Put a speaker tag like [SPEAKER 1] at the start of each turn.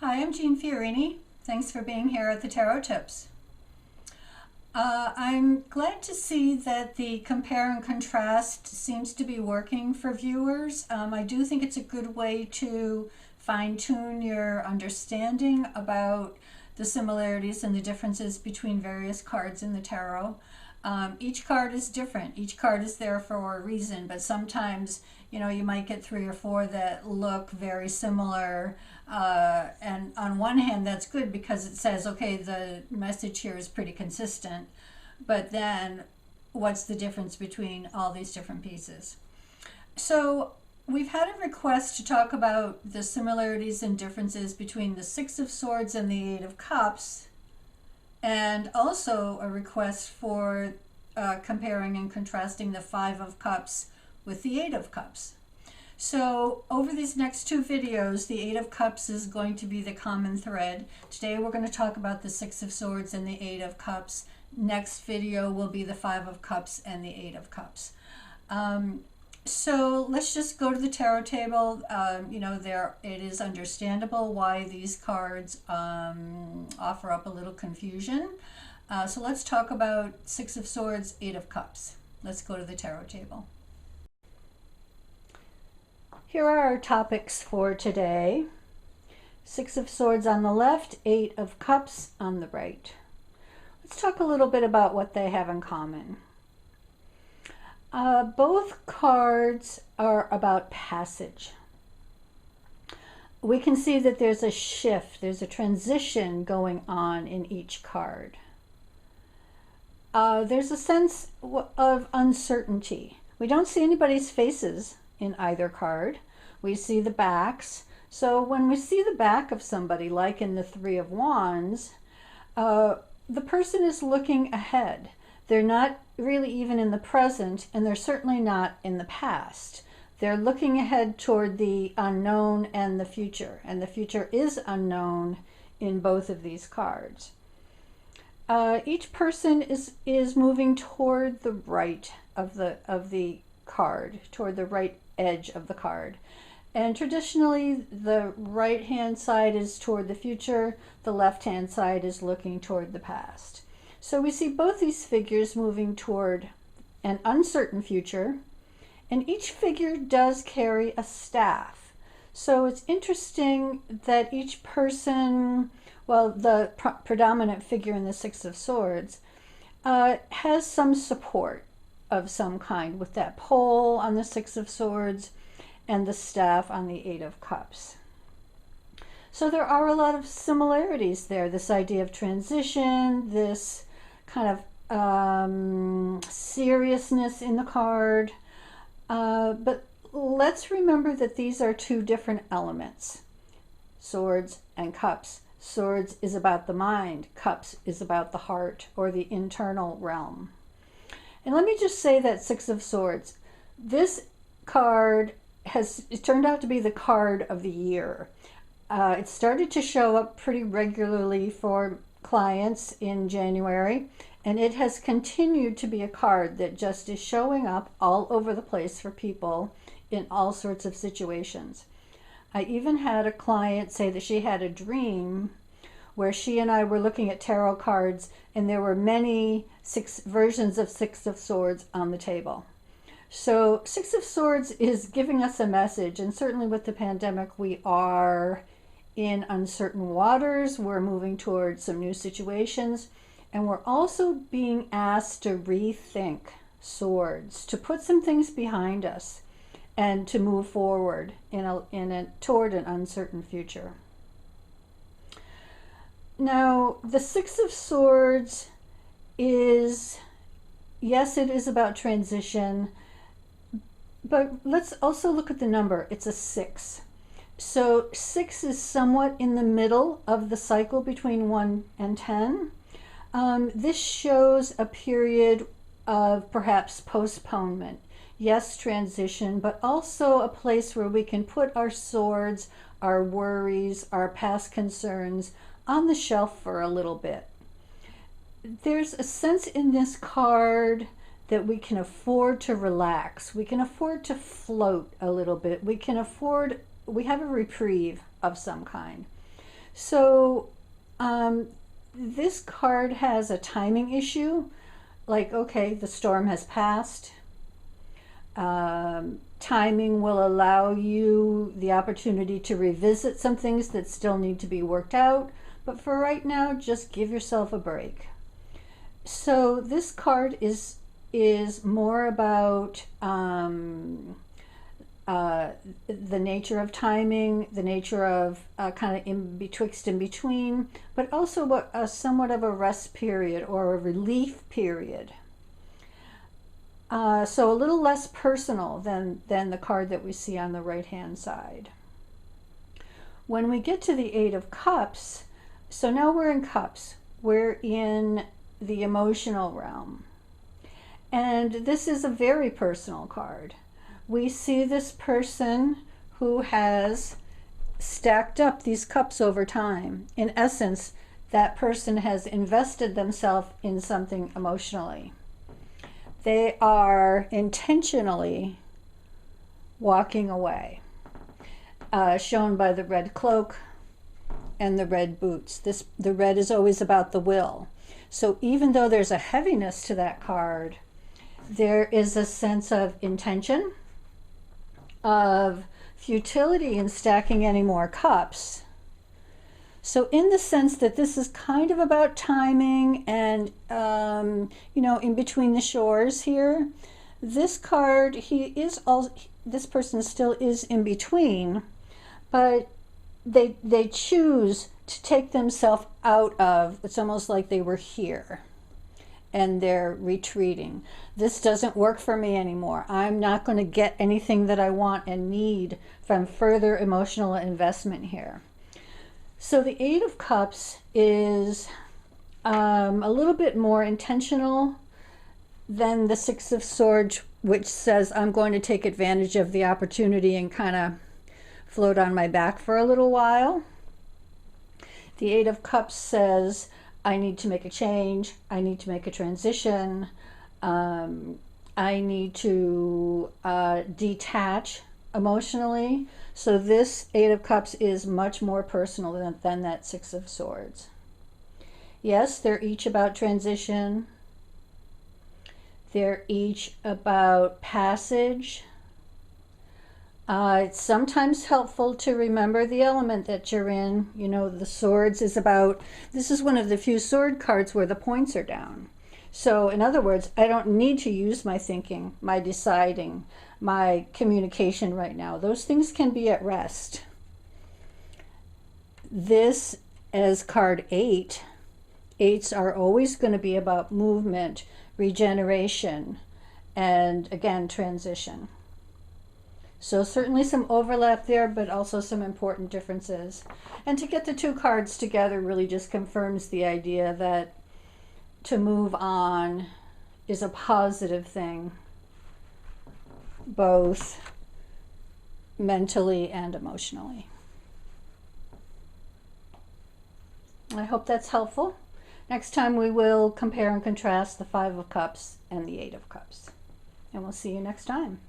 [SPEAKER 1] Hi, I'm Jeanne Fiorini. Thanks for being here at the Tarot Tips. I'm glad to see that the compare and contrast seems to be working for viewers. I do think it's a good way to fine-tune your understanding about the similarities and the differences between various cards in the tarot. Each card is different. Each card is there for a reason, but sometimes, you might get 3 or 4 that look very similar. And on one hand, that's good because it says, okay, the message here is pretty consistent. But then what's the difference between all these different pieces? So we've had a request to talk about the similarities and differences between the Six of Swords and the Eight of Cups, and also a request for comparing and contrasting the Five of Cups with the Eight of Cups. So over these next 2 videos, the Eight of Cups is going to be the common thread. Today we're going to talk about the Six of Swords and the Eight of Cups. Next video will be the Five of Cups and the Eight of Cups. So let's just go to the tarot table. It is understandable why these cards offer up a little confusion. So let's talk about Six of Swords, Eight of Cups. Let's go to the tarot table. Here are our topics for today. Six of Swords on the left, Eight of Cups on the right. Let's talk a little bit about what they have in common. Both cards are about passage. We can see that there's a shift, there's a transition going on in each card. There's a sense of uncertainty. We don't see anybody's faces in either card. We see the backs. So when we see the back of somebody, like in the Three of Wands, the person is looking ahead. They're not really even in the present, and they're certainly not in the past. They're looking ahead toward the unknown and the future is unknown in both of these cards. Each person is moving toward the right of the card, toward the right edge of the card. And traditionally, the right-hand side is toward the future, the left-hand side is looking toward the past. So we see both these figures moving toward an uncertain future, and each figure does carry a staff. So it's interesting that each person, well, the predominant figure in the Six of Swords, has some support of some kind with that pole on the Six of Swords and the staff on the Eight of Cups. So there are a lot of similarities there. This idea of transition, this kind of seriousness in the card. But let's remember that these are 2 different elements, swords and cups. Swords is about the mind, cups is about the heart or the internal realm. And let me just say that Six of Swords, this card it turned out to be the card of the year. It started to show up pretty regularly for clients in January, and it has continued to be a card that just is showing up all over the place for people in all sorts of situations. I even had a client say that she had a dream where she and I were looking at tarot cards, and there were many versions of Six of Swords on the table. So Six of Swords is giving us a message, and certainly with the pandemic, we are in uncertain waters. We're moving towards some new situations, and we're also being asked to rethink swords, to put some things behind us, and to move forward toward an uncertain future. Now, the Six of Swords is, yes, it is about transition, but let's also look at the number. It's a 6. So 6 is somewhat in the middle of the cycle between 1 and 10. This shows a period of perhaps postponement. Yes, transition, but also a place where we can put our swords, our worries, our past concerns on the shelf for a little bit. There's a sense in this card that we can afford to relax. We can afford to float a little bit. We have a reprieve of some kind. So this card has a timing issue. Like, okay, the storm has passed. Timing will allow you the opportunity to revisit some things that still need to be worked out. But for right now, just give yourself a break. So this card is more about the nature of timing, the nature of kind of in betwixt and between, but also somewhat of a rest period or a relief period. So a little less personal than the card that we see on the right-hand side. When we get to the Eight of Cups, so now we're in Cups. We're in the emotional realm. And this is a very personal card. We see this person who has stacked up these cups over time. In essence, that person has invested themselves in something emotionally. They are intentionally walking away, shown by the red cloak and the red boots. The red is always about the will. So even though there's a heaviness to that card, there is a sense of intention, of futility in stacking any more cups. So in the sense that this is kind of about timing and, in between the shores here, this card, this person still is in between, but they choose to take themselves out of, it's almost like they were here and they're retreating. This doesn't work for me anymore. I'm not going to get anything that I want and need from further emotional investment here. So the Eight of Cups is a little bit more intentional than the Six of Swords, which says I'm going to take advantage of the opportunity and kind of float on my back for a little while. The Eight of Cups says I need to make a change, I need to make a transition, I need to detach emotionally. So this Eight of Cups is much more personal than that Six of Swords. Yes, they're each about transition. They're each about passage. It's sometimes helpful to remember the element that you're in. You know, the swords is about, this is one of the few sword cards where the points are down. So in other words, I don't need to use my thinking, my deciding, my communication right now. Those things can be at rest. This, as card 8, 8s are always going to be about movement, regeneration, and again, transition. So certainly some overlap there, but also some important differences. And to get the two cards together really just confirms the idea that to move on is a positive thing, both mentally and emotionally. I hope that's helpful. Next time we will compare and contrast the Five of Cups and the Eight of Cups. And we'll see you next time.